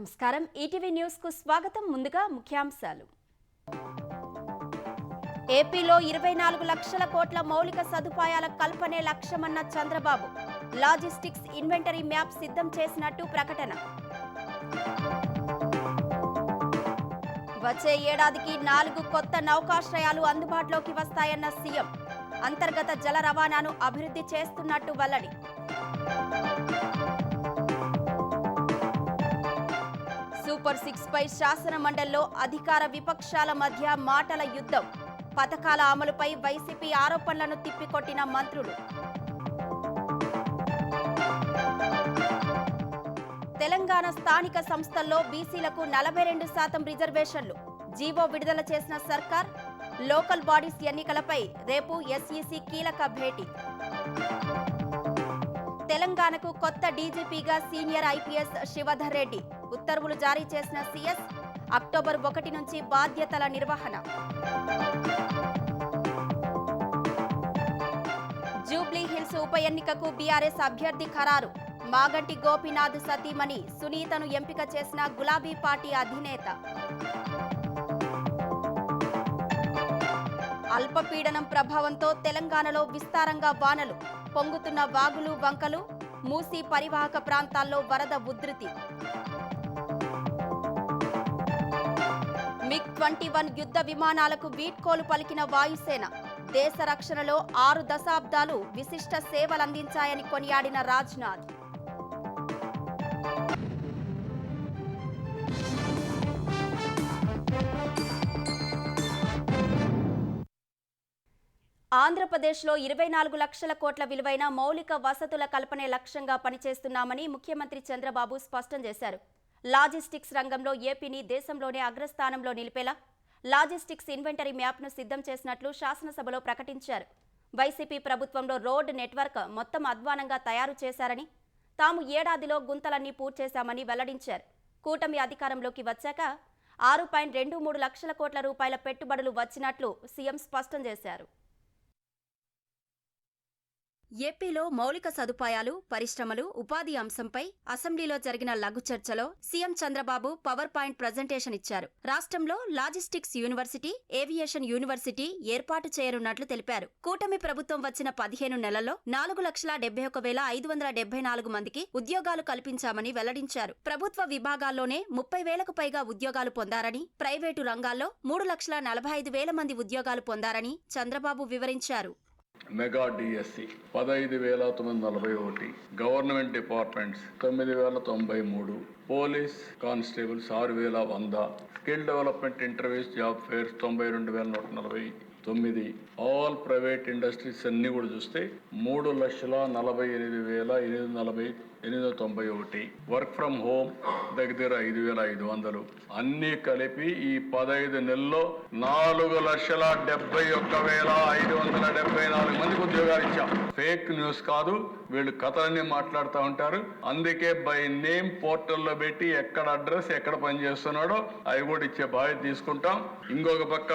నమస్కారం ETV news కు స్వాగతం ముందుగా ముఖ్యాంశాలు ఏపీలో 24 లక్షల కోట్ల మౌలిక సదుపాయాల కల్పనే లక్ష్యమన్న చంద్రబాబు లాజిస్టిక్స్ ఇన్వెంటరీ మ్యాప్ సిద్ధం చేసినట్టు ప్రకటన వచ్చే ఏడాదికి 4 కొత్త నౌకాశ్రయాలు అందుబాటులోకి వస్తాయన్న సీఎం అంతర్గత జల రవాణాను అభివృద్ధి చేస్తున్నట్టు వెల్లడి సూపర్ 6 పై శాసన మండలిలో అధికార విపక్షాల మధ్య మాటల యుద్ధం పథకాల అమలుపై వైసీపీ ఆరోపణలను తిప్పికొట్టిన మంత్రులు తెలంగాణ స్థానిక సంస్థల్లో బీసీలకు 42% రిజర్వేషన్లు జీవో విడుదల చేసిన సర్కార్ లోకల్ బాడీస్ ఎన్నికలపై రేపు ఎస్ఈసీ కీలక భేటీ తెలంగాణకు కొత్త డీజీపీగా సీనియర్ ఐపీఎస్ శివధర్ రెడ్డి ఉత్తర్వులు జారీ చేసిన సీఎస్ అక్టోబర్ 1 నుంచి బాధ్యతల నిర్వహణ జూబ్లీ హిల్స్ ఉప ఎన్నికకు బీఆర్ఎస్ అభ్యర్థి ఖరారు మాగంటి గోపీనాథ్ సతీమణి సునీతను ఎంపిక చేసిన గులాబీ పార్టీ అధినేత అల్పపీడనం ప్రభావంతో తెలంగాణలో విస్తారంగా వానలు పొంగుతున్న వాగులు వంకలు మూసీ పరివాహక ప్రాంతాల్లో వరద ఉధృతి MiG-21 యుద్ధ విమానాలకు వీడ్కోలు పలికిన వాయుసేన దేశ రక్షణలో 6 దశాబ్దాలు విశిష్ట సేవలందించాయని కొనియాడిన రాజ్నాథ్ ఆంధ్రప్రదేశ్లో 24 లక్షల కోట్ల విలువైన మౌలిక వసతుల కల్పనే లక్ష్యంగా పనిచేస్తున్నామని ముఖ్యమంత్రి చంద్రబాబు స్పష్టం చేశారు. లాజిస్టిక్స్ రంగంలో ఏపీని దేశంలోనే అగ్రస్థానంలో నిలిపేలా లాజిస్టిక్స్ ఇన్వెంటరీ మ్యాప్ను సిద్ధం చేసినట్లు శాసనసభలో ప్రకటించారు. వైసీపీ ప్రభుత్వంలో రోడ్ నెట్వర్క్ మొత్తం అధ్వానంగా తయారు చేశారని, తాము ఏడాదిలో గుంతలన్నీ పూడ్చేశామని వెల్లడించారు. కూటమి అధికారంలోకి వచ్చాక 6.23 లక్షల కోట్ల రూపాయల పెట్టుబడులు వచ్చినట్లు సీఎం స్పష్టం చేశారు. ఏపీలో మౌలిక సదుపాయాలు, పరిశ్రమలు, ఉపాధి అంశంపై అసెంబ్లీలో జరిగిన లఘు చర్చలో CM Chandrababu power point presentation ఇచ్చారు. రాష్ట్రంలో లాజిస్టిక్స్ యూనివర్సిటీ, ఏవియేషన్ యూనివర్సిటీ ఏర్పాటు చేయనున్నట్లు తెలిపారు. కూటమి ప్రభుత్వం వచ్చిన 15 నెలల్లో 4,71,574 మందికి ఉద్యోగాలు కల్పించామని వెల్లడించారు. ప్రభుత్వ విభాగాల్లోనే 30,000కు పైగా ఉద్యోగాలు పొందారని, ప్రైవేటు రంగాల్లో 3,45,000 మంది ఉద్యోగాలు పొందారని చంద్రబాబు వివరించారు. Mega DSC 15,941, government departments 9,093, police constables 6,100, skill development interviews job fares 92,149, all private industries అన్ని కూడా చూస్తే 3,48,891, వర్క్ ఫ్రమ్ హోమ్ దగ్గర 5,500, అన్ని కలిపి ఈ 15 నెలల్లో 4,71,574 మందికి ఉద్యోగాలు ఇచ్చాం. ఫేక్ న్యూస్ కాదు, వీళ్ళు కథలన్నీ మాట్లాడుతూ ఉంటారు. అందుకే బై నేమ్ పోర్టల్లో పెట్టి ఎక్కడ అడ్రస్ ఎక్కడ పని చేస్తున్నాడో అవి కూడా ఇచ్చే బాధ్యత తీసుకుంటాం. ఇంకొక పక్క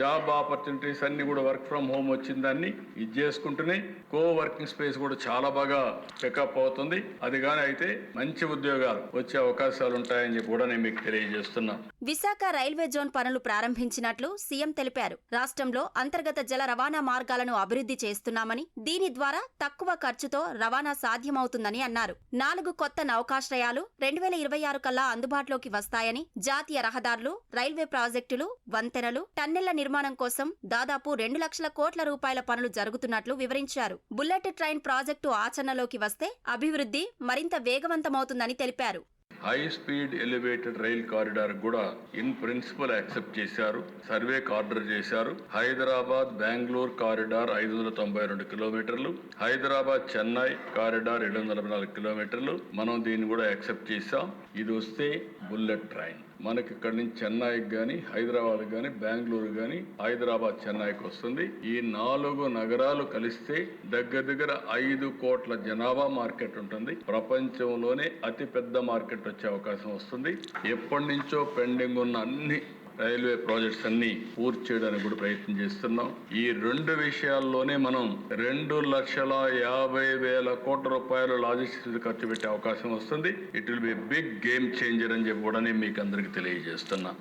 జాబ్ ఆపర్చునిటీస్ అన్ని కూడా వర్క్ ఫ్రమ్ హోమ్ వచ్చిందాన్ని ఇది చేసుకుంటున్నాయి. కో వర్కింగ్ స్పేస్ కూడా చాలా బాగా పికప్ అవుతుంది. అది కానీ అయితే మంచి ఉద్యోగాలు వచ్చే అవకాశాలు ఉంటాయని చెప్పి కూడా నేను మీకు తెలియజేస్తున్నా. విశాఖ రైల్వే జోన్ పనులు ప్రారంభించినట్లు సీఎం తెలిపారు. రాష్ట్రంలో అంతర్గత జల రవాణా మార్గాలను అభివృద్ధి చేస్తున్నామని, దీని ద్వారా తక్కువ ఖర్చుతో రవాణా సాధ్యమవుతుందని అన్నారు. 4 కొత్త నౌకాశ్రయాలు 2026 కల్లా అందుబాటులోకి వస్తాయని, జాతీయ రహదారులు, రైల్వే ప్రాజెక్టులు, వంతెనలు, టన్నెళ్ల నిర్మాణం కోసం దాదాపు 2 లక్షల కోట్ల రూపాయల పనులు జరుగుతున్నట్లు వివరించారు. బుల్లెట్ ట్రైన్ ప్రాజెక్టు ఆచరణలోకి వస్తే అభివృద్ధి మరింత వేగవంతమవుతుందని తెలిపారు. High speed elevated rail corridor కూడా ఇన్ ప్రిన్సిపల్ యాక్సెప్ట్ చేశారు. సర్వేకి ఆర్డర్ చేశారు. హైదరాబాద్ బెంగళూరు కారిడార్ 592 కిలోమీటర్లు, హైదరాబాద్ చెన్నై కారిడార్ 744 కిలోమీటర్లు. మనం దీన్ని కూడా యాక్సెప్ట్ చేశాం. ఇది వస్తే బుల్లెట్ ట్రైన్ మనకి ఇక్కడి నుంచి చెన్నైకి కానీ, హైదరాబాద్ కానీ, బెంగళూరు కానీ, హైదరాబాద్ చెన్నైకి వస్తుంది. ఈ 4 నగరాలు కలిస్తే దగ్గర 5 కోట్ల జనాభా మార్కెట్ ఉంటుంది. ప్రపంచంలోనే అతి పెద్ద మార్కెట్ వచ్చే అవకాశం వస్తుంది. ఎప్పటి నుంచో పెండింగ్ ఉన్న అన్ని రైల్వే ప్రాజెక్ట్స్ అన్ని పూర్తి చేయడానికి కూడా ప్రయత్నం చేస్తున్నాం. ఈ 2 విషయాల్లోనే మనం 2,50,000 కోట్ల రూపాయలు లాజిస్టిక్స్ ఖర్చు పెట్టే అవకాశం వస్తుంది. It will be big game changer అని చెప్పి కూడా నేను మీకు అందరికి తెలియజేస్తున్నా.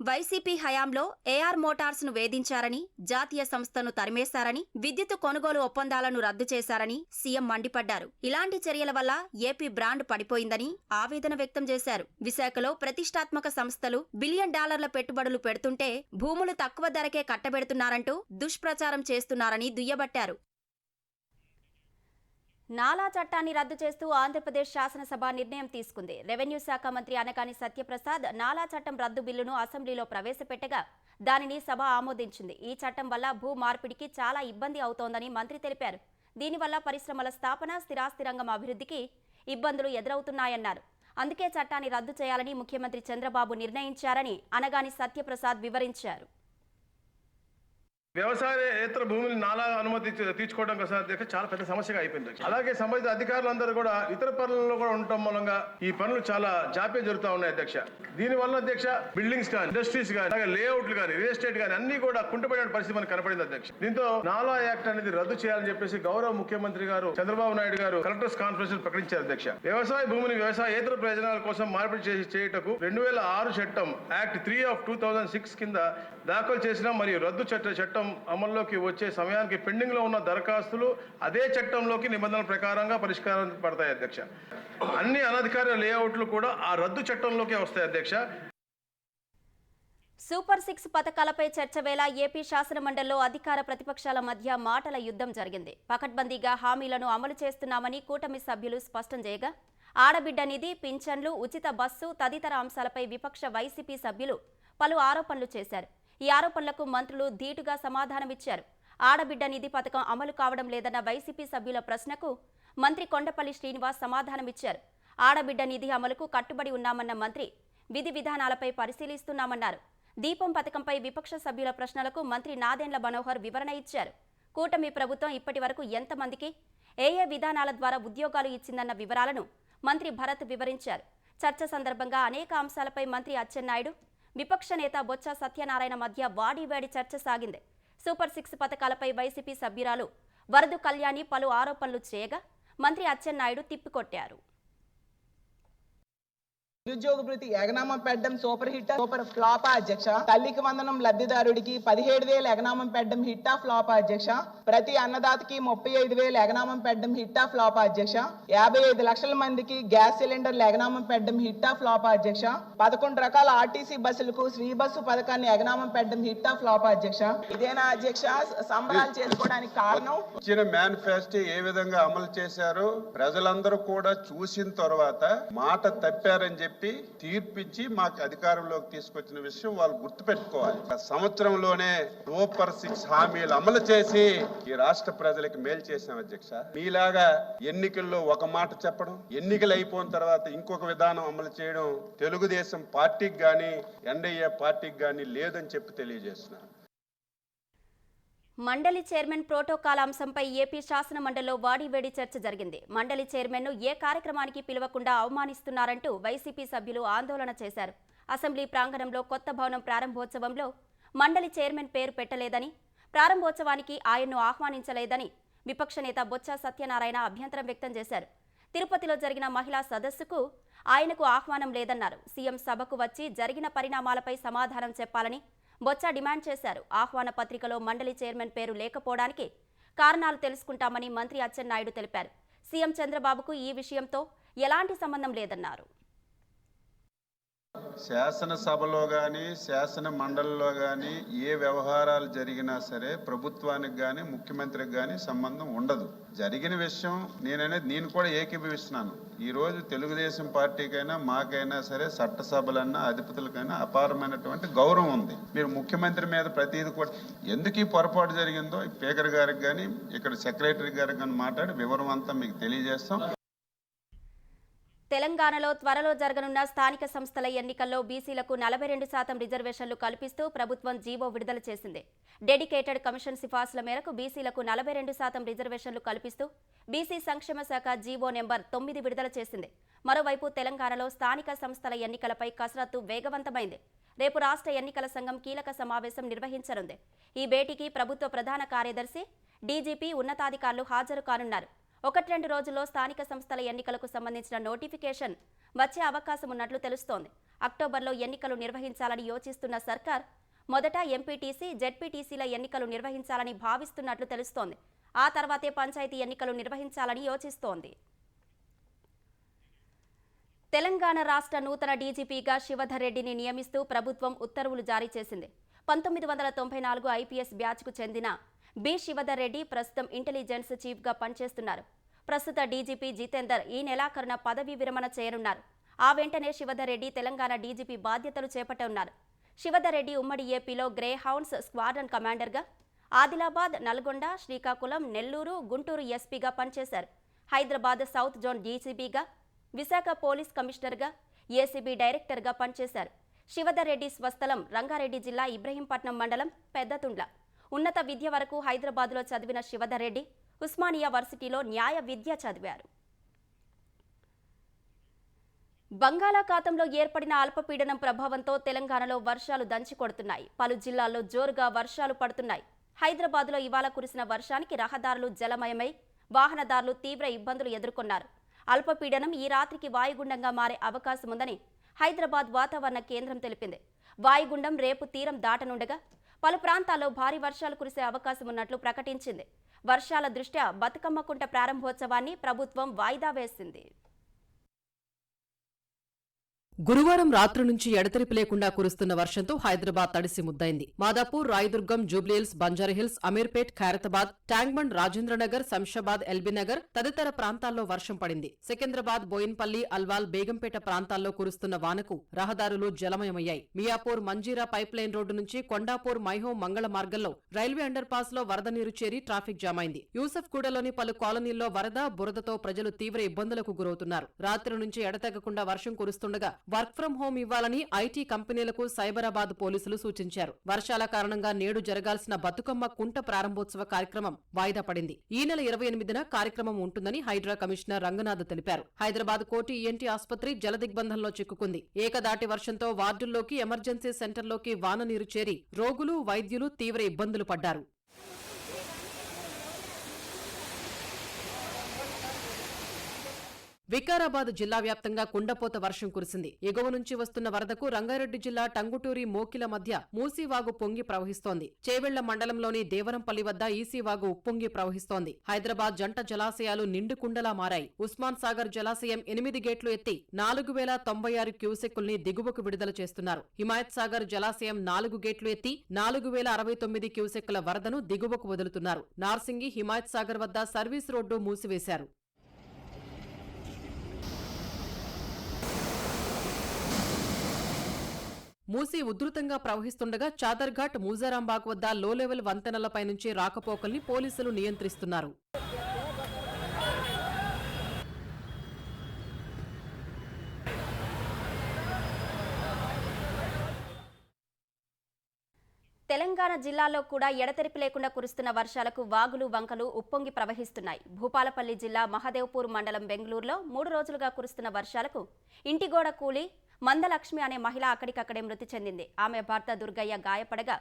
వైసీపీ హయాంలో ఏఆర్ మోటార్స్ ను వేధించారని, జాతీయ సంస్థను తరిమేశారని, విద్యుత్ కొనుగోలు ఒప్పందాలను రద్దు చేశారని సీఎం మండిపడ్డారు. ఇలాంటి చర్యల వల్ల ఏపీ బ్రాండ్ పడిపోయిందని ఆవేదన వ్యక్తం చేశారు. విశాఖలో ప్రతిష్టాత్మక సంస్థలు $1 బిలియన్ పెట్టుబడులు పెడుతుంటే భూములు తక్కువ ధరకే కట్టబెడుతున్నారంటూ దుష్ప్రచారం చేస్తున్నారని దుయ్యబట్టారు. నాలా చట్టాన్ని రద్దు చేస్తూ ఆంధ్రప్రదేశ్ శాసనసభ నిర్ణయం తీసుకుంది. రెవెన్యూ శాఖ మంత్రి అనగాని సత్యప్రసాద్ నాలా చట్టం రద్దు బిల్లును అసెంబ్లీలో ప్రవేశపెట్టగా దానిని సభ ఆమోదించింది. ఈ చట్టం వల్ల భూ మార్పిడికి చాలా ఇబ్బంది అవుతోందని మంత్రి తెలిపారు. దీనివల్ల పరిశ్రమల స్థాపన, స్థిరాస్తి రంగం అభివృద్ధికి ఇబ్బందులు ఎదురవుతున్నాయన్నారు. అందుకే చట్టాన్ని రద్దు చేయాలని ముఖ్యమంత్రి చంద్రబాబు నిర్ణయించారని అనగాని సత్యప్రసాద్ వివరించారు. వ్యవసాయేతర భూములు నాలా అనుమతి తీసుకోవడం కోసం చాలా పెద్ద సమస్యగా అయిపోయింది. అలాగే సంబంధిత అధికారులందరూ కూడా ఇతర పనులలో కూడా ఉండటం మూలంగా ఈ పనులు చాలా జాప్యం జరుగుతూ ఉన్నాయి అధ్యక్ష. దీనివల్ల అధ్యక్ష బిల్డింగ్స్ కానీ, ఇండస్ట్రీస్ కానీ, అలాగే లేఅవుట్లు కానీ, రియల్ ఎస్టేట్ కానీ అన్ని కూడా కుంటుపడిన పరిస్థితి మనకు కనపడింది అధ్యక్ష. దీంతో నాలా యాక్ట్ అనేది రద్దు చేయాలని చెప్పేసి గౌరవ ముఖ్యమంత్రి గారు చంద్రబాబు నాయుడు గారు కలెక్టర్స్ కాన్ఫరెన్స్ ప్రకటించారు అధ్యక్ష. వ్యవసాయ భూమిని వ్యవసాయేతర ప్రయోజనాల కోసం మార్పిడి చేయుటకు 2006 చట్టం యాక్ట్ 3 of 2006 కింద దాఖలు చేసిన మరియు రద్దు చట్టం అమల్లోకి వచ్చే సమయానికి పెండింగ్ లో ఉన్న దరఖాస్తులు అదే చట్టంలోకి నిబంధనల ప్రకారంగా పరిష్కారం పడతాయి అధ్యక్ష. అన్ని అనధికార లేఅవుట్లు కూడా ఆ రద్దు చట్టంలోకి వస్తాయి అధ్యక్ష. సూపర్ 6 పథకాలపై చర్చ వేళ ఏపీ శాసనమండలిలో అధికార ప్రతిపక్షాల మధ్య మాటల యుద్ధం జరిగింది. పకడ్బందీగా హామీలను అమలు చేస్తున్నామని కూటమి సభ్యులు స్పష్టం చేయగా, ఆడబిడ్డ నిధి, పింఛన్లు, ఉచిత బస్సు తదితర అంశాలపై విపక్ష వైసీపీ సభ్యులు పలు ఆరోపణలు చేశారు. ఈ ఆరోపణలకు మంత్రులు ధీటుగా సమాధానమిచ్చారు. ఆడబిడ్డ నిధి పథకం అమలు కావడం లేదన్న వైసీపీ సభ్యుల ప్రశ్నకు మంత్రి కొండపల్లి శ్రీనివాస్ సమాధానమిచ్చారు. ఆడబిడ్డ నిధి అమలుకు కట్టుబడి ఉన్నామన్న మంత్రి విధి విధానాలపై పరిశీలిస్తున్నామన్నారు. దీపం పథకంపై విపక్ష సభ్యుల ప్రశ్నలకు మంత్రి నాదెండ్ల మనోహర్ వివరణ ఇచ్చారు. కూటమి ప్రభుత్వం ఇప్పటి వరకు ఎంతమందికి ఏ విధానాల ద్వారా ఉద్యోగాలు ఇచ్చిందన్న వివరాలను మంత్రి భరత్ వివరించారు. చర్చ సందర్భంగా అనేక అంశాలపై మంత్రి అచ్చెన్నాయుడు, విపక్ష నేత బొత్స సత్యనారాయణ మధ్య వాడివేడి చర్చ సాగింది. సూపర్ 6 పథకాలపై వైసీపీ సభ్యురాలు వరదు కళ్యాణి పలు ఆరోపణలు చేయగా మంత్రి అచ్చెన్నాయుడు తిప్పికొట్టారు. నిరుద్యోగ భృతి ఎగనామం పెట్టడం సూపర్ హిట్ సూపర్ ఫ్లాప్ అధ్యక్ష. తల్లికి వందనం లబ్ధిదారుడికి 17,000 ఎగనామం పెట్టడం హిట్ ఆఫ్ ఫ్లాప్ అధ్యక్ష. ప్రతి అన్నదాతకి 35,000 ఎగనామం పెట్టడం హిట్ ఆఫ్ ఫ్లాప్ అధ్యక్ష. 55 లక్షల మందికి గ్యాస్ సిలిండర్లు ఎగనామం పెట్టడం హిట్ ఆఫ్ ఫ్లాప్ అధ్యక్ష. 11 రకాల ఆర్టీసీ బస్సులకు శ్రీ బస్సు పథకాన్ని ఎగనామం పెట్టడం హిట్ ఆఫ్ ఫ్లాప్ అధ్యక్ష. ఇదేనా అధ్యక్ష సంబరాలు చేసుకోవడానికి కారణం? ఇచ్చిన మేనిఫెస్టో ఏ విధంగా అమలు చేశారు ప్రజలందరూ కూడా చూసిన తర్వాత మాట తప్పారని చెప్పి తీర్పిచ్చి మాకు అధికారంలోకి తీసుకొచ్చిన విషయం వాళ్ళు గుర్తుపెట్టుకోవాలి. సంవత్సరంలోనే సూపర్ 6 హామీలు అమలు చేసి ఈ రాష్ట్ర ప్రజలకు మేలు చేసాం అధ్యక్ష. మీలాగా ఎన్నికల్లో ఒక మాట చెప్పడం, ఎన్నికలు అయిపోయిన తర్వాత ఇంకొక విధానం అమలు చేయడం తెలుగుదేశం పార్టీకి గాని ఎన్డీఏ పార్టీకి గాని లేదని చెప్పి తెలియజేస్తున్నారు. మండలి చైర్మన్ ప్రోటోకాల్ అంశంపై ఏపీ శాసన మండలిలో వాడివేడి చర్చ జరిగింది. మండలి చైర్మన్ను ఏ కార్యక్రమానికి పిలవకుండా అవమానిస్తున్నారంటూ వైసీపీ సభ్యులు ఆందోళన చేశారు. అసెంబ్లీ ప్రాంగణంలో కొత్త భవనం ప్రారంభోత్సవంలో మండలి చైర్మన్ పేరు పెట్టలేదని, ప్రారంభోత్సవానికి ఆయన్ను ఆహ్వానించలేదని విపక్ష నేత బొత్స సత్యనారాయణ అభ్యంతరం వ్యక్తం చేశారు. తిరుపతిలో జరిగిన మహిళా సదస్సుకు ఆయనకు ఆహ్వానం లేదన్నారు. సీఎం సభకు వచ్చి జరిగిన పరిణామాలపై సమాధానం చెప్పాలని బొత్స డిమాండ్ చేశారు. ఆహ్వాన పత్రికలో మండలి చైర్మన్ పేరు లేకపోవడానికి కారణాలు తెలుసుకుంటామని మంత్రి అచ్చెన్నాయుడు తెలిపారు. సీఎం చంద్రబాబుకు ఈ విషయంతో ఎలాంటి సంబంధం లేదన్నారు. శాసనసభలో కానీ శాసన మండలిలో కానీ ఏ వ్యవహారాలు జరిగినా సరే ప్రభుత్వానికి కానీ ముఖ్యమంత్రికి కానీ సంబంధం ఉండదు. జరిగిన విషయం నేను కూడా ఏకీభవిస్తున్నాను. ఈరోజు తెలుగుదేశం పార్టీకైనా మాకైనా సరే చట్టసభలన్నా అధిపతులకైనా అపారమైనటువంటి గౌరవం ఉంది. మీరు ముఖ్యమంత్రి మీద ప్రతిదీ కూడా ఎందుకు ఈ పొరపాటు జరిగిందో స్పీకర్ గారికి కానీ ఇక్కడ సెక్రటరీ గారికి కానీ మాట్లాడి వివరం అంతా మీకు తెలియజేస్తాం. తెలంగాణలో త్వరలో జరగనున్న స్థానిక సంస్థల ఎన్నికల్లో బీసీలకు 42% రిజర్వేషన్లు కల్పిస్తూ ప్రభుత్వం జీవో విడుదల చేసింది. డెడికేటెడ్ కమిషన్ సిఫార్సుల మేరకు బీసీలకు 42% రిజర్వేషన్లు కల్పిస్తూ బీసీ సంక్షేమ శాఖ జీవో నెంబర్ 9 విడుదల చేసింది. మరోవైపు తెలంగాణలో స్థానిక సంస్థల ఎన్నికలపై కసరత్తు వేగవంతమైంది. రేపు రాష్ట్ర ఎన్నికల సంఘం కీలక సమావేశం నిర్వహించనుంది. ఈ భేటీకి ప్రభుత్వ ప్రధాన కార్యదర్శి, డీజీపీ, ఉన్నతాధికారులు హాజరు కానున్నారు. 1-2 రోజుల్లో స్థానిక సంస్థల ఎన్నికలకు సంబంధించిన నోటిఫికేషన్ వచ్చే అవకాశం ఉన్నట్లు తెలుస్తోంది. అక్టోబర్లో ఎన్నికలు నిర్వహించాలని యోచిస్తున్న సర్కార్ మొదట ఎంపీటీసీ, జెడ్పీటీసీల ఎన్నికలు నిర్వహించాలని భావిస్తున్నట్లు తెలుస్తోంది. ఆ తర్వాతే పంచాయతీ ఎన్నికలు నిర్వహించాలని యోచిస్తోంది. తెలంగాణ రాష్ట్ర నూతన డీజీపీగా శివధర్ రెడ్డిని నియమిస్తూ ప్రభుత్వం ఉత్తర్వులు జారీ చేసింది. 1994 ఐపీఎస్ బ్యాచ్కు చెందిన బి శివధర్ రెడ్డి ప్రస్తుతం ఇంటెలిజెన్స్ చీఫ్గా పనిచేస్తున్నారు. ప్రస్తుత డీజీపీ జితేందర్ ఈ నెలాఖరున పదవీ విరమణ చేయనున్నారు. ఆ వెంటనే శివధర్ రెడ్డి తెలంగాణ డీజీపీ బాధ్యతలు చేపట్టనున్నారు. శివధర్ రెడ్డి ఉమ్మడి ఏపీలో గ్రే హౌండ్స్ స్క్వాడ్రన్ కమాండర్గా, ఆదిలాబాద్, నల్గొండ, శ్రీకాకుళం, నెల్లూరు, గుంటూరు ఎస్పీగా పనిచేశారు. హైదరాబాద్ సౌత్ జోన్ డీసీపీగా, విశాఖ పోలీస్ కమిషనర్గా, ఏసీబీ డైరెక్టర్గా పనిచేశారు. శివధర్ రెడ్డి స్వస్థలం రంగారెడ్డి జిల్లా ఇబ్రహీంపట్నం మండలం పెద్దతుండ్ల. ఉన్నత విద్య వరకు హైదరాబాద్లో చదివిన శివధర్ రెడ్డి ఉస్మానియా వర్సిటీలో న్యాయ విద్య చదివారు. బంగాళాఖాతంలో ఏర్పడిన అల్పపీడనం ప్రభావంతో తెలంగాణలో వర్షాలు దంచికొడుతున్నాయి. పలు జిల్లాల్లో జోరుగా వర్షాలు పడుతున్నాయి. హైదరాబాద్లో ఇవాళ కురిసిన వర్షానికి రహదారులు జలమయమై వాహనదారులు తీవ్ర ఇబ్బందులు ఎదుర్కొన్నారు. అల్పపీడనం ఈ రాత్రికి వాయుగుండంగా మారే అవకాశం ఉందని హైదరాబాద్ వాతావరణ కేంద్రం తెలిపింది. వాయుగుండం రేపు తీరం దాటనుండగా పలు ప్రాంతాల్లో భారీ వర్షాలు కురిసే అవకాశం ఉన్నట్లు ప్రకటించింది. వర్షాల దృష్ట్యా బతుకమ్మ కుంట ప్రారంభోత్సవాన్ని ప్రభుత్వం వాయిదా వేసింది. గురువారం రాత్రి నుంచి ఎడతెరిపి లేకుండా కురుస్తున్న వర్షంతో హైదరాబాద్ తడిసి ముద్దైంది. మాదాపూర్, రాయదుర్గం, జూబ్లీహిల్స్, బంజారాహిల్స్, అమీర్పేట్, ఖైరతాబాద్, ట్యాంక్బండ్, రాజేంద్రనగర్, శంషాబాద్, ఎల్బీనగర్ తదితర ప్రాంతాల్లో వర్షం పడింది. సికింద్రాబాద్, బోయిన్పల్లి, అల్వాల్, బేగంపేట ప్రాంతాల్లో కురుస్తున్న వానకు రహదారులు జలమయమయ్యాయి. మియాపూర్, మంజీరా పైప్లైన్ రోడ్డు నుంచి కొండాపూర్, మైహోం మంగళ మార్గంలో రైల్వే అండర్ పాస్ లో వరద నీరు చేరి ట్రాఫిక్ జామ్ అయింది. యూసఫ్గూడలోని పలు కాలనీల్లో వరద, బురదతో ప్రజలు తీవ్ర ఇబ్బందులకు గురవుతున్నారు. రాత్రి నుంచి ఎడతెగకుండా వర్షం కురుస్తుండగా వర్క్ ఫ్రం హోం ఇవ్వాలని ఐటీ కంపెనీలకు సైబరాబాద్ పోలీసులు సూచించారు. వర్షాల కారణంగా నేడు జరగాల్సిన బతుకమ్మ కుంట ప్రారంభోత్సవ కార్యక్రమం వాయిదా పడింది. ఈ నెల 28న కార్యక్రమం ఉంటుందని హైడ్రా కమిషనర్ రంగనాథ్ తెలిపారు. హైదరాబాద్ కోటి ఈఎన్టీ ఆసుపత్రి జలదిగ్బంధంలో చిక్కుకుంది. ఏకదాటి వర్షంతో వార్డుల్లోకి, ఎమర్జెన్సీ సెంటర్లోకి వాన నీరు చేరి రోగులు, వైద్యులు తీవ్ర ఇబ్బందులు పడ్డారు. వికారాబాద్ జిల్లా వ్యాప్తంగా కుండపోత వర్షం కురిసింది. ఎగువ నుంచి వస్తున్న వరదకు రంగారెడ్డి జిల్లా టంగుటూరి, మోకిల మధ్య మూసీవాగు పొంగి ప్రవహిస్తోంది. చేవెళ్ల మండలంలోని దేవరంపల్లి వద్ద ఈసీవాగు ఉప్పొంగి ప్రవహిస్తోంది. హైదరాబాద్ జంట జలాశయాలు నిండుకుండలా మారాయి. ఉస్మాన్ సాగర్ జలాశయం 8 గేట్లు ఎత్తి 4096 క్యూసెక్కుల్ని దిగువకు విడుదల చేస్తున్నారు. హిమాయత్ సాగర్ జలాశయం 4 గేట్లు ఎత్తి 4069 క్యూసెక్కుల వరదను దిగువకు వదులుతున్నారు. నార్సింగి, హిమాయత్ సాగర్ వద్ద సర్వీస్ రోడ్డు మూసివేశారు. మూసీ ఉధృతంగా ప్రవహిస్తుండగా చాదర్ఘాట్, మూజారాంబాగ్ వద్ద లో లెవెల్ వంతెనలపై నుంచి రాకపోకల్ని పోలీసులు నియంత్రిస్తున్నారు. తెలంగాణ జిల్లాలో కూడా ఎడతెరిపి లేకుండా కురుస్తున్న వర్షాలకు వాగులు, వంకలు ఉప్పొంగి ప్రవహిస్తున్నాయి. భూపాలపల్లి జిల్లా మహదేవ్పూర్ మండలం బెంగళూరులో 3 రోజులుగా కురుస్తున్న వర్షాలకు ఇంటిగోడ కూలి మందలక్ష్మి అనే మహిళ అక్కడికక్కడే మృతి చెందింది. ఆమె భర్త దుర్గయ్య గాయపడగా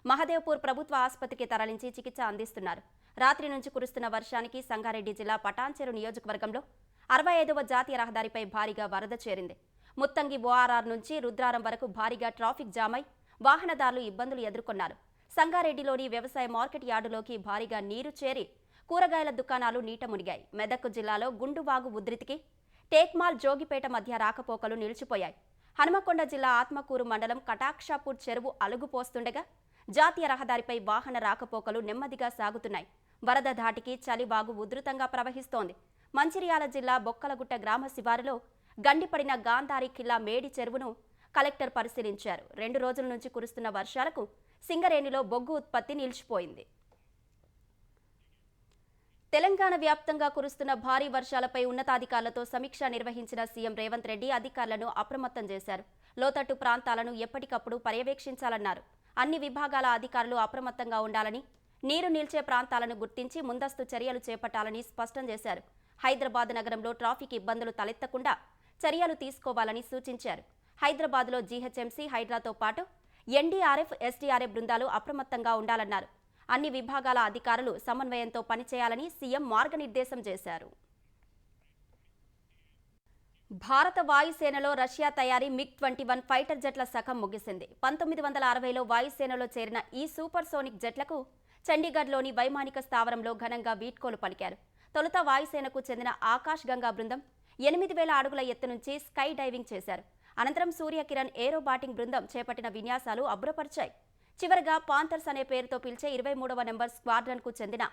మహదేవ్పూర్ ప్రభుత్వ ఆసుపత్రికి తరలించి చికిత్స అందిస్తున్నారు. రాత్రి నుంచి కురుస్తున్న వర్షానికి సంగారెడ్డి జిల్లా పటాన్చెరు నియోజకవర్గంలో 65వ జాతీయ రహదారిపై భారీగా వరద చేరింది. ముత్తంగి ఓఆర్ఆర్ నుంచి రుద్రారం వరకు భారీగా ట్రాఫిక్ జామై వాహనదారులు ఇబ్బందులు ఎదుర్కొన్నారు. సంగారెడ్డిలోని వ్యవసాయ మార్కెట్ యార్డులోకి భారీగా నీరు చేరి కూరగాయల దుకాణాలు నీట మునిగాయి. మెదక్ జిల్లాలో గుండువాగు ఉధృతికి టేక్మాల్, జోగిపేట మధ్య రాకపోకలు నిలిచిపోయాయి. హనుమకొండ జిల్లా ఆత్మకూరు మండలం కటాక్షాపూర్ చెరువు అలుగుపోస్తుండగా జాతీయ రహదారిపై వాహన రాకపోకలు నెమ్మదిగా సాగుతున్నాయి. వరద ధాటికి చలివాగు ఉధృతంగా ప్రవహిస్తోంది. మంచిర్యాల జిల్లా బొక్కలగుట్ట గ్రామ శివారులో గండిపడిన గాంధారి ఖిల్లా మేడి చెరువును కలెక్టర్ పరిశీలించారు. 2 రోజుల నుంచి కురుస్తున్న వర్షాలకు సింగరేణిలో బొగ్గు ఉత్పత్తి నిలిచిపోయింది. తెలంగాణ వ్యాప్తంగా కురుస్తున్న భారీ వర్షాలపై ఉన్నతాధికారులతో సమీక్ష నిర్వహించిన సీఎం రేవంత్ రెడ్డి అధికారులను అప్రమత్తం చేశారు. లోతట్టు ప్రాంతాలను ఎప్పటికప్పుడు పర్యవేక్షించాలన్నారు. అన్ని విభాగాల అధికారులు అప్రమత్తంగా ఉండాలని, నీరు నిల్చే ప్రాంతాలను గుర్తించి ముందస్తు చర్యలు చేపట్టాలని స్పష్టం చేశారు. హైదరాబాద్ నగరంలో ట్రాఫిక్ ఇబ్బందులు తలెత్తకుండా చర్యలు తీసుకోవాలని సూచించారు. హైదరాబాద్లో జీహెచ్ఎంసీ, హైడ్రాతో పాటు ఎన్డీఆర్ఎఫ్, ఎస్డీఆర్ఎఫ్ బృందాలు అప్రమత్తంగా ఉండాలన్నారు. అన్ని విభాగాల అధికారులు సమన్వయంతో పనిచేయాలని సీఎం మార్గనిర్దేశం చేశారు. భారత వాయుసేనలో రష్యా తయారీ MiG-21 ఫైటర్ జెట్ల శకం ముగిసింది. 1960లో వాయుసేనలో చేరిన ఈ సూపర్ సోనిక్ జెట్లకు చండీగఢ్లోని వైమానిక స్థావరంలో ఘనంగా వీడ్కోలు పలికారు. తొలుత వాయుసేనకు చెందిన ఆకాశ్ గంగా బృందం 8000 అడుగుల ఎత్తు నుంచి స్కై డైవింగ్ చేశారు. అనంతరం సూర్యకిరణ్ ఏరోబాటింగ్ బృందం చేపట్టిన విన్యాసాలు అబ్బురపరిచాయి. చివరగా పాంథర్స్ అనే పేరుతో పిలిచే 23వ నెంబర్ స్క్వాడ్రన్కు చెందిన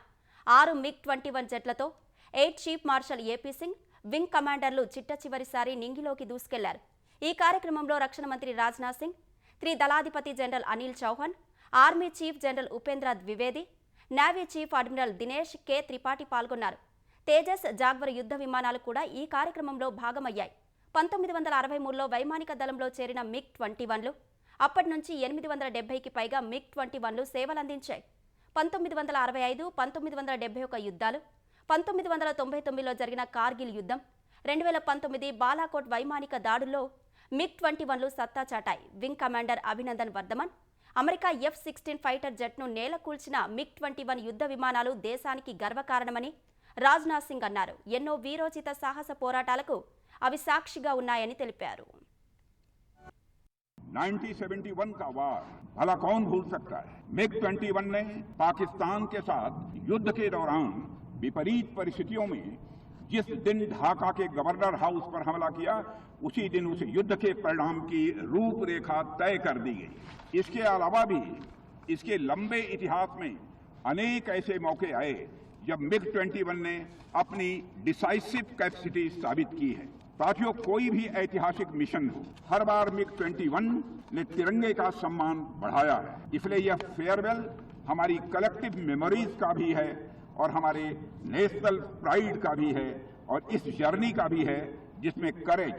6 MiG-21 జెట్లతో air chief marshal AP Singh, wing కమాండర్లు చిట్ట చివరిసారి నింగిలోకి దూసుకెళ్లారు. ఈ కార్యక్రమంలో రక్షణ మంత్రి రాజ్నాథ్ సింగ్, త్రిదళాధిపతి general Anil Chauhan, army chief general Upendra Dwivedi, navy chief admiral Dinesh K Tripathi పాల్గొన్నారు. తేజస్, జాగ్వర్ యుద్ధ విమానాలు కూడా ఈ కార్యక్రమంలో భాగమయ్యాయి. 1963లో వైమానిక దళంలో చేరిన MiG-21లు అప్పటి నుంచి 870కి పైగా MiG-21లు సేవలందించాయి. 1965, 1971 యుద్ధాలు, 1999లో జరిగిన కార్గిల్ యుద్ధం, 2019 బాలాకోట్ వైమానిక దాడుల్లో MiG-21లు సత్తా చాటాయి. Wing commander Abhinandan Vardhaman, America F-16 fighter జెట్ను నేలకూల్చిన MiG-21 యుద్ధ విమానాలు దేశానికి గర్వకారణమని రాజ్నాథ్ సింగ్ అన్నారు. ఎన్నో వీరోచిత సాహస పోరాటాలకు అవి సాక్షిగా ఉన్నాయని తెలిపారు. 1971 का वार भला कौन भूल सकता है। MiG-21 ने पाकिस्तान के साथ युद्ध के दौरान विपरीत परिस्थितियों में जिस दिन ढाका के गवर्नर हाउस पर हमला किया, उसी दिन उस युद्ध के परिणाम की रूपरेखा तय कर दी गई। इसके अलावा भी इसके लंबे इतिहास में अनेक ऐसे मौके आए जब MiG-21 ने अपनी डिसाइसिव कैपेसिटी साबित की है। साथियों, कोई भी ऐतिहासिक मिशन हो, हर बार MiG-21 ने तिरंगे का सम्मान बढ़ाया है। इसलिए यह फेयरवेल हमारी कलेक्टिव मेमोरीज का भी है और हमारे नेशनल प्राइड का भी है और इस जर्नी का भी है जिसमें करेज,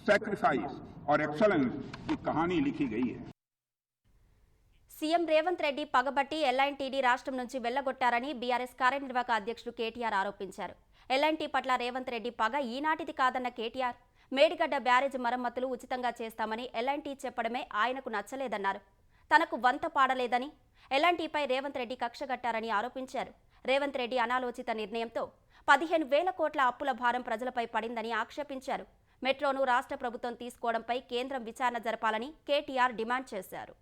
सैक्रिफाइस और एक्सलेंस की कहानी लिखी गई है। సీఎం రేవంత్ రెడ్డి పగబట్టి ఎల్ఐఎన్టీడీ రాష్ట్రం నుంచి వెళ్లగొట్టారని బీఆర్ఎస్ కార్యనిర్వాహక అధ్యక్షుడు కేటీఆర్ ఆరోపించారు. ఎల్ఐఎన్టీ పట్ల రేవంత్ రెడ్డి పగ ఈనాటిది కాదన్న కేటీఆర్, మేడిగడ్డ బ్యారేజ్ మరమ్మతులు ఉచితంగా చేస్తామని ఎల్ఐఎన్టీ చెప్పడమే ఆయనకు నచ్చలేదన్నారు. తనకు వంత పాడలేదని ఎల్ఐఎన్టీపై రేవంత్ రెడ్డి కక్షగట్టారని ఆరోపించారు. రేవంత్ రెడ్డి అనాలోచిత నిర్ణయంతో 15,000 కోట్ల అప్పుల భారం ప్రజలపై పడిందని ఆక్షేపించారు. మెట్రోను రాష్ట్ర ప్రభుత్వం తీసుకోవడంపై కేంద్రం విచారణ జరపాలని కేటీఆర్ డిమాండ్ చేశారు.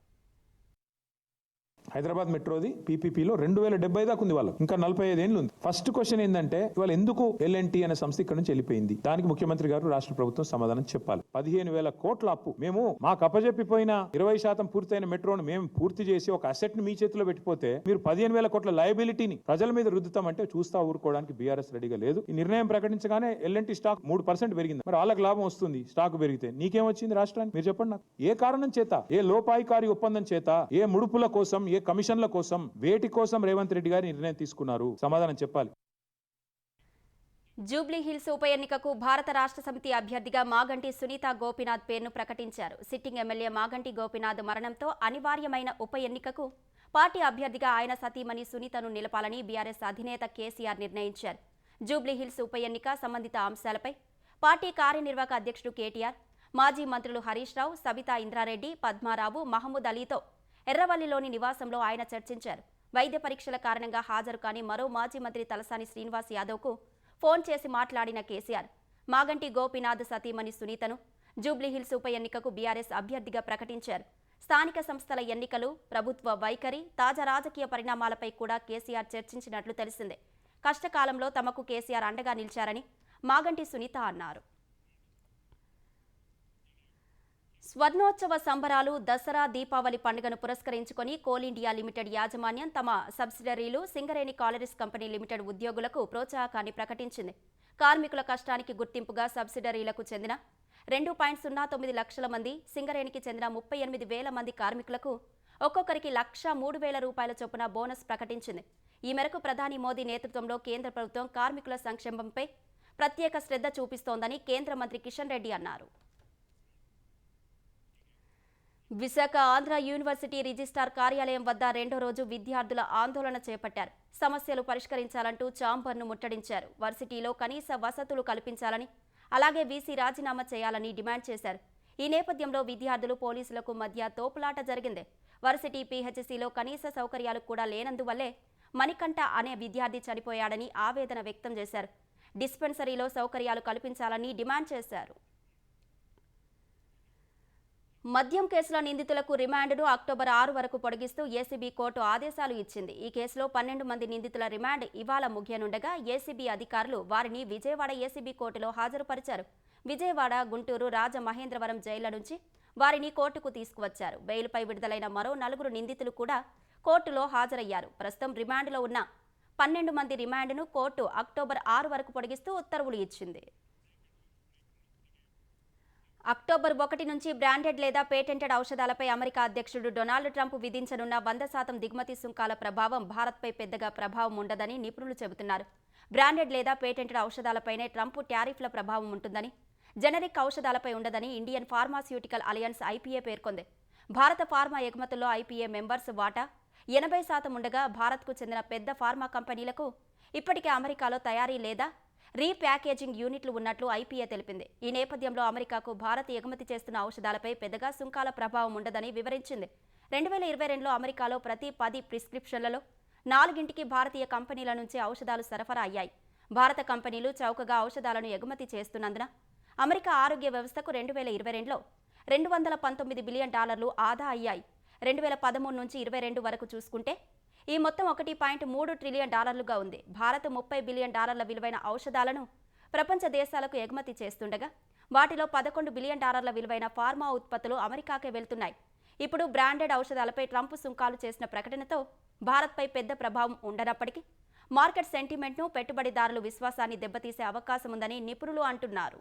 హైదరాబాద్ మెట్రోది పీపీపీలో 2070 దాకా ఉంది. వాళ్ళు ఇంకా 45 ఏళ్ళు ఉంది. ఫస్ట్ క్వశ్చన్ ఏంటంటే, ఇవాళ ఎందుకు ఎల్ఎన్టీ అనే సంస్థ ఇక్కడ నుంచి వెళ్ళిపోయింది? దానికి ముఖ్యమంత్రి గారు, రాష్ట్ర ప్రభుత్వం సమాధానం చెప్పాలి. 15,000 కోట్ల అప్పు మేము మాకు అప్పజెప్పిపోయిన 20% పూర్తయిన మెట్రోను మేము పూర్తి చేసి ఒక అసెట్ ని మీ చేతిలో పెట్టిపోతే మీరు 15,000 కోట్ల లయబిలిటీని ప్రజల మీద రుద్దుతామంటే చూస్తా ఊరుకోవడానికి బీఆర్ఎస్ రెడీగా లేదు. ఈ నిర్ణయం ప్రకటించగానే ఎల్ఎన్టీ స్టాక్ 3% పెరిగింది. మరి వాళ్ళకి లాభం వస్తుంది స్టాక్ పెరిగితే, నీకేం వచ్చింది రాష్ట్రానికి? మీరు చెప్పండి నాకు. ఏ కారణం చేత, ఏ లోపాయికారి ఒప్పందం చేత, ఏ ముడుపుల కోసం, ఏ కమిషన్ల కోసం, వేటి కోసం రేవంత్ రెడ్డి గారి నిర్ణయం తీసుకున్నారు? సమాధానం చెప్పాలి. జూబ్లీ హిల్స్ ఉప ఎన్నికకు భారత రాష్ట్ర సమితి అభ్యర్థిగా మాగంటి సునీత గోపీనాథ్ పేరును ప్రకటించారు. సిట్టింగ్ ఎమ్మెల్యే మాగంటి గోపీనాథ్ మరణంతో అనివార్యమైన ఉప ఎన్నికకు పార్టీ అభ్యర్థిగా ఆయన సతీమణి సునీతను నిలపాలని బీఆర్ఎస్ అధినేత కేసీఆర్ నిర్ణయించారు. జూబ్లీ హిల్స్ ఉప ఎన్నిక సంబంధిత అంశాలపై పార్టీ కార్యనిర్వాహక అధ్యక్షుడు కేటీఆర్, మాజీ మంత్రులు హరీష్ రావు, సబితా ఇంద్రారెడ్డి, పద్మారావు, మహమూద్ అలీతో ఎర్రవల్లిలోని నివాసంలో ఆయన చర్చించారు. వైద్య పరీక్షల కారణంగా హాజరు కాని మరో మాజీ మంత్రి తలసాని శ్రీనివాస్ యాదవ్కు ఫోన్ చేసి మాట్లాడిన కేసీఆర్, మాగంటి గోపీనాథ్ సతీమణి సునీతను జూబ్లీహిల్స్ ఉప ఎన్నికకు బీఆర్ఎస్ అభ్యర్థిగా ప్రకటించారు. స్థానిక సంస్థల ఎన్నికలు, ప్రభుత్వ వైఖరి, తాజా రాజకీయ పరిణామాలపై కూడా కేసీఆర్ చర్చించినట్లు తెలిసిందే. కష్టకాలంలో తమకు కేసీఆర్ అండగా నిలిచారని మాగంటి సునీత అన్నారు. స్వర్ణోత్సవ సంబరాలు, దసరా, దీపావళి పండుగను పురస్కరించుకొని కోల్ ఇండియా లిమిటెడ్ యాజమాన్యం తమ సబ్సిడరీలు సింగరేణి కాలరీస్ కంపెనీ లిమిటెడ్ ఉద్యోగులకు ప్రోత్సాహకాన్ని ప్రకటించింది. కార్మికుల కష్టానికి గుర్తింపుగా సబ్సిడరీలకు చెందిన 2.09 లక్షల మంది, సింగరేణికి చెందిన 38,000 మంది కార్మికులకు ఒక్కొక్కరికి 1,03,000 రూపాయల చొప్పున బోనస్ ప్రకటించింది. ఈ మేరకు ప్రధాని మోదీ నేతృత్వంలో కేంద్ర ప్రభుత్వం కార్మికుల సంక్షేమంపై ప్రత్యేక శ్రద్ధ చూపిస్తోందని కేంద్ర మంత్రి కిషన్ రెడ్డి అన్నారు. విశాఖ ఆంధ్ర యూనివర్సిటీ రిజిస్ట్రార్ కార్యాలయం వద్ద రెండో రోజు విద్యార్థుల ఆందోళన చేపట్టారు. సమస్యలు పరిష్కరించాలంటూ ఛాంబర్ను ముట్టడించారు. వర్సిటీలో కనీస వసతులు కల్పించాలని, అలాగే వీసీ రాజీనామా చేయాలని డిమాండ్ చేశారు. ఈ నేపథ్యంలో విద్యార్థులు పోలీసులకు మధ్య తోపులాట జరిగింది. వర్సిటీ PHCలో కనీస సౌకర్యాలు కూడా లేనందువల్లే మణికంఠ అనే విద్యార్థి చనిపోయాడని ఆవేదన వ్యక్తం చేశారు. డిస్పెన్సరీలో సౌకర్యాలు కల్పించాలని డిమాండ్ చేశారు. మద్యం కేసుల నిందితులకు రిమాండ్ను అక్టోబర్ 6 వరకు పొడిగిస్తూ ఏసీబీ కోర్టు ఆదేశాలు ఇచ్చింది. ఈ కేసులో 12 మంది నిందితుల రిమాండ్ ఇవాళ ముగియనుండగా ఏసీబీ అధికారులు వారిని విజయవాడ ఏసీబీ కోర్టులో హాజరుపరిచారు. విజయవాడ, గుంటూరు, రాజమహేంద్రవరం జైళ్ల నుంచి వారిని కోర్టుకు తీసుకువచ్చారు. బెయిల్పై విడుదలైన మరో 4 నిందితులు కూడా కోర్టులో హాజరయ్యారు. ప్రస్తుతం రిమాండ్లో ఉన్న 12 మంది రిమాండ్ను కోర్టు అక్టోబర్ 6 వరకు పొడిగిస్తూ ఉత్తర్వులు ఇచ్చింది. అక్టోబర్ 1 నుంచి బ్రాండెడ్ లేదా పేటెంటెడ్ ఔషధాలపై అమెరికా అధ్యక్షుడు డొనాల్డ్ ట్రంప్ విధించనున్న 100% దిగుమతి సుంకాల ప్రభావం భారత్పై పెద్దగా ప్రభావం ఉండదని నిపుణులు చెబుతున్నారు. బ్రాండెడ్ లేదా పేటెంటెడ్ ఔషధాలపైనే ట్రంప్ టారిఫ్ల ప్రభావం ఉంటుందని, జెనరిక్ ఔషధాలపై ఉండదని ఇండియన్ ఫార్మాస్యూటికల్ అలయన్స్ IPA పేర్కొంది. భారత ఫార్మా ఎగుమతుల్లో IPA మెంబర్స్ వాటా 80% ఉండగా భారత్కు చెందిన పెద్ద ఫార్మా కంపెనీలకు ఇప్పటికే అమెరికాలో తయారీ లేదా రీప్యాకేజింగ్ యూనిట్లు ఉన్నట్లు IPA తెలిపింది. ఈ నేపథ్యంలో అమెరికాకు భారత్ ఎగుమతి చేస్తున్న ఔషధాలపై పెద్దగా సుంకాల ప్రభావం ఉండదని వివరించింది. 2022లో అమెరికాలో ప్రతి 10 ప్రిస్క్రిప్షన్లలో 4కి భారతీయ కంపెనీల నుంచి ఔషధాలు సరఫరా అయ్యాయి. భారత కంపెనీలు చౌకగా ఔషధాలను ఎగుమతి చేస్తున్నందున అమెరికా ఆరోగ్య వ్యవస్థకు 2022లో $219 బిలియన్ ఆదా అయ్యాయి. 2013 నుంచి 22 వరకు చూసుకుంటే ఈ మొత్తం $1.3 ట్రిలియన్ ఉంది. భారత్ $30 బిలియన్ విలువైన ఔషధాలను ప్రపంచ దేశాలకు ఎగుమతి చేస్తుండగా వాటిలో $11 బిలియన్ విలువైన ఫార్మా ఉత్పత్తులు అమెరికాకే వెళ్తున్నాయి. ఇప్పుడు బ్రాండెడ్ ఔషధాలపై ట్రంప్ సుంకాలు చేసిన ప్రకటనతో భారత్పై పెద్ద ప్రభావం ఉండనప్పటికీ మార్కెట్ సెంటిమెంట్ను, పెట్టుబడిదారుల విశ్వాసాన్ని దెబ్బతీసే అవకాశం ఉందని నిపుణులు అంటున్నారు.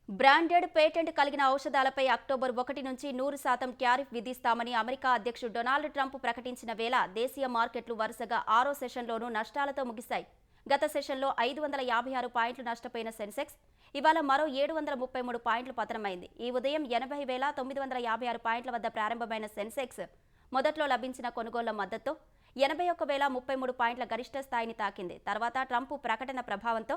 బ్రాండెడ్, పేటెంట్ కలిగిన ఔషధాలపై అక్టోబర్ 1 నుంచి 100% టారిఫ్ విధిస్తామని అమెరికా అధ్యక్షుడు డొనాల్డ్ ట్రంప్ ప్రకటించిన వేళ దేశీయ మార్కెట్లు వరుసగా 6వ సెషన్లోనూ నష్టాలతో ముగిశాయి. గత సెషన్లో 556 పాయింట్లు నష్టపోయిన సెన్సెక్స్ ఇవాళ మరో 733 పాయింట్లు పతనమైంది. ఈ ఉదయం 80,956 పాయింట్ల వద్ద ప్రారంభమైన సెన్సెక్స్ మొదట్లో లభించిన కొనుగోళ్ల మద్దతుతో 81,033 పాయింట్ల గరిష్ట స్థాయిని తాకింది. తర్వాత ట్రంప్ ప్రకటన ప్రభావంతో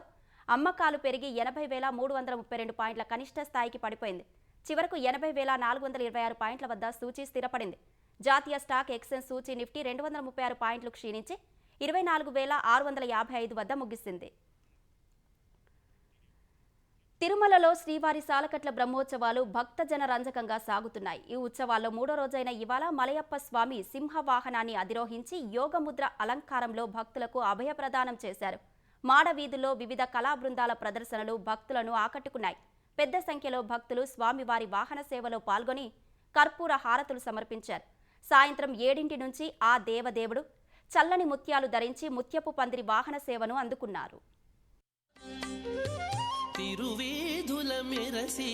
అమ్మకాలు పెరిగి 80,332 పాయింట్ల కనిష్ట స్థాయికి పడిపోయింది. చివరకు 80,426 పాయింట్ల వద్ద సూచీ స్థిరపడింది. జాతీయ స్టాక్ ఎక్స్చేంజ్ సూచీ నిఫ్టీ 236 పాయింట్లు క్షీణించి 24,655 వద్ద ముగిసింది. తిరుమలలో శ్రీవారి సాలకట్ల బ్రహ్మోత్సవాలు భక్తజన రంజకంగా సాగుతున్నాయి. ఈ ఉత్సవాల్లో 3వ రోజైన ఇవాళ మలయప్ప స్వామి సింహవాహనాన్ని అధిరోహించి యోగముద్ర అలంకారంలో భక్తులకు అభయప్రదానం చేశారు. మాడ వీధుల్లో వివిధ కళా బృందాల ప్రదర్శనలు భక్తులను ఆకట్టుకున్నాయి. పెద్ద సంఖ్యలో భక్తులు స్వామివారి వాహన సేవలో పాల్గొని కర్పూర హారతులు సమర్పించారు. సాయంత్రం 7 నుంచి ఆ దేవదేవుడు చల్లని ముత్యాలు ధరించి ముత్యపు పందిరి వాహన సేవను అందుకున్నారు. తిరువేధుల మెరసి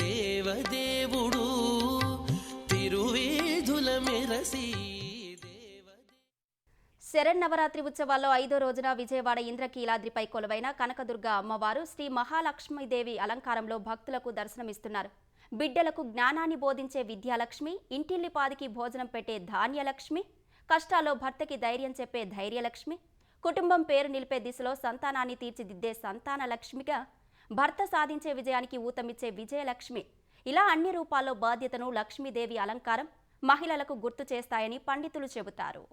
దేవదేవుడు తిరువేధుల మెరసి. శరన్నవరాత్రి ఉత్సవాల్లో 5వ రోజున విజయవాడ ఇంద్రకీలాద్రిపై కొలువైన కనకదుర్గ అమ్మవారు శ్రీ మహాలక్ష్మీదేవి అలంకారంలో భక్తులకు దర్శనమిస్తున్నారు. బిడ్డలకు జ్ఞానాన్ని బోధించే విద్యాలక్ష్మి, ఇంటిల్లిపాదికి భోజనం పెట్టే ధాన్యలక్ష్మి, కష్టాల్లో భర్తకి ధైర్యం చెప్పే ధైర్యలక్ష్మి, కుటుంబం పేరు నిలిపే దిశలో సంతానాన్ని తీర్చిదిద్దే సంతాన లక్ష్మిగా, భర్త సాధించే విజయానికి ఊతమిచ్చే విజయలక్ష్మి, ఇలా అన్ని రూపాల్లో బాధ్యతను లక్ష్మీదేవి అలంకారం మహిళలకు గుర్తు చేస్తాయని పండితులు చెబుతారు.